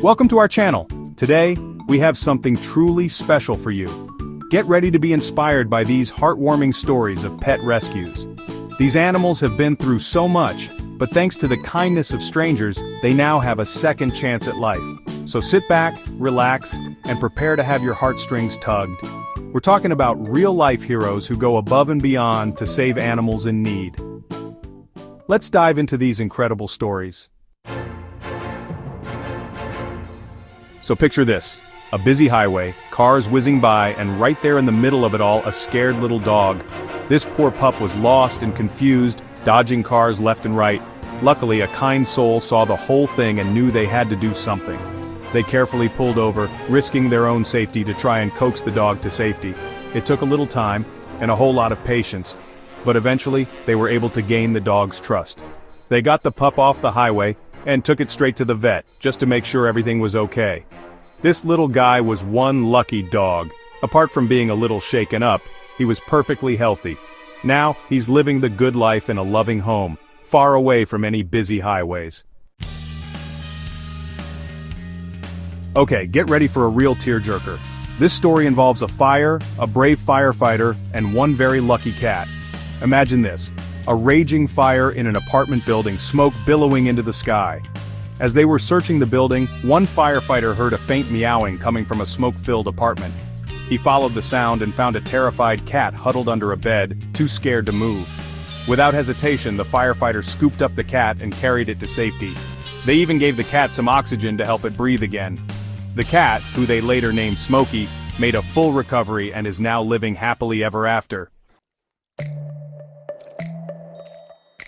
Welcome to our channel. Today, we have something truly special for you. Get ready to be inspired by these heartwarming stories of pet rescues. These animals have been through so much, but thanks to the kindness of strangers, they now have a second chance at life. So sit back, relax, and prepare to have your heartstrings tugged. We're talking about real-life heroes who go above and beyond to save animals in need. Let's dive into these incredible stories. So picture this, a busy highway, cars whizzing by, and right there in the middle of it all, a scared little dog. This poor pup was lost and confused, dodging cars left and right. Luckily, a kind soul saw the whole thing and knew they had to do something. They carefully pulled over, risking their own safety to try and coax the dog to safety. It took a little time, and a whole lot of patience, but eventually, they were able to gain the dog's trust. They got the pup off the highway, and took it straight to the vet, just to make sure everything was okay. This little guy was one lucky dog. Apart from being a little shaken up, he was perfectly healthy. Now, he's living the good life in a loving home, far away from any busy highways. Okay, get ready for a real tearjerker. This story involves a fire, a brave firefighter, and one very lucky cat. Imagine this. A raging fire in an apartment building, smoke billowing into the sky. As they were searching the building, one firefighter heard a faint meowing coming from a smoke-filled apartment. He followed the sound and found a terrified cat huddled under a bed, too scared to move. Without hesitation, the firefighter scooped up the cat and carried it to safety. They even gave the cat some oxygen to help it breathe again. The cat, who they later named Smokey, made a full recovery and is now living happily ever after.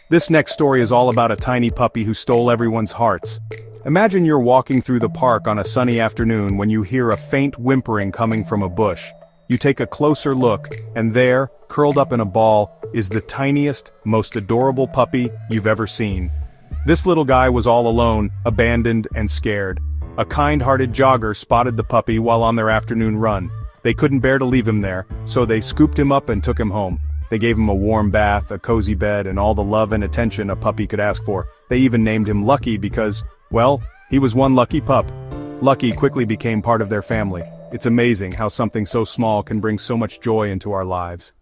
This next story is all about a tiny puppy who stole everyone's hearts. Imagine you're walking through the park on a sunny afternoon when you hear a faint whimpering coming from a bush. You take a closer look, and there, curled up in a ball, is the tiniest, most adorable puppy you've ever seen. This little guy was all alone, abandoned and scared. A kind-hearted jogger spotted the puppy while on their afternoon run. They couldn't bear to leave him there, so they scooped him up and took him home. They gave him a warm bath, a cozy bed, and all the love and attention a puppy could ask for. They even named him Lucky because, well, he was one lucky pup. Lucky quickly became part of their family. It's amazing how something so small can bring so much joy into our lives.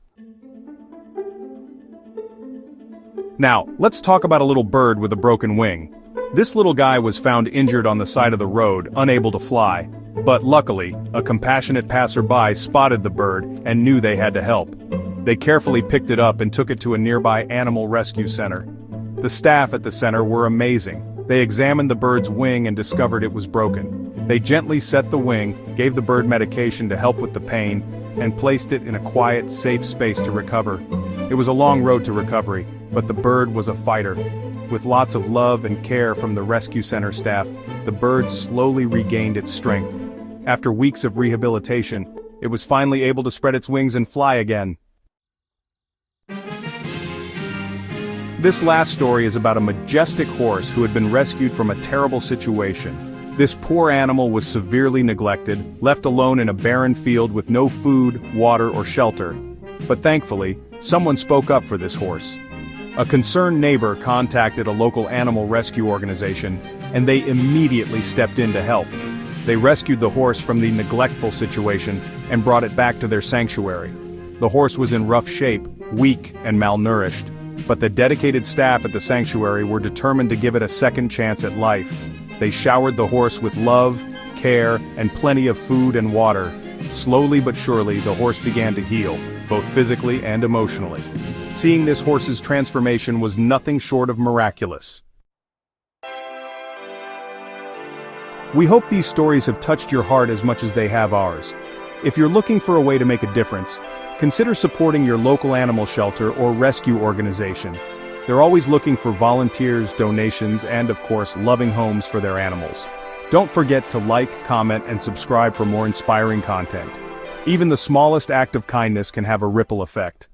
Now, let's talk about a little bird with a broken wing. This little guy was found injured on the side of the road, unable to fly. But luckily, a compassionate passerby spotted the bird and knew they had to help. They carefully picked it up and took it to a nearby animal rescue center. The staff at the center were amazing. They examined the bird's wing and discovered it was broken. They gently set the wing, gave the bird medication to help with the pain, and placed it in a quiet, safe space to recover. It was a long road to recovery, but the bird was a fighter. With lots of love and care from the rescue center staff, the bird slowly regained its strength. After weeks of rehabilitation, it was finally able to spread its wings and fly again. This last story is about a majestic horse who had been rescued from a terrible situation. This poor animal was severely neglected, left alone in a barren field with no food, water, or shelter. But thankfully, someone spoke up for this horse. A concerned neighbor contacted a local animal rescue organization, and they immediately stepped in to help. They rescued the horse from the neglectful situation and brought it back to their sanctuary. The horse was in rough shape, weak and malnourished, but the dedicated staff at the sanctuary were determined to give it a second chance at life. They showered the horse with love, care, and plenty of food and water. Slowly but surely, the horse began to heal, both physically and emotionally. Seeing this horse's transformation was nothing short of miraculous. We hope these stories have touched your heart as much as they have ours. If you're looking for a way to make a difference, consider supporting your local animal shelter or rescue organization. They're always looking for volunteers, donations, and of course, loving homes for their animals. Don't forget to like, comment, and subscribe for more inspiring content. Even the smallest act of kindness can have a ripple effect.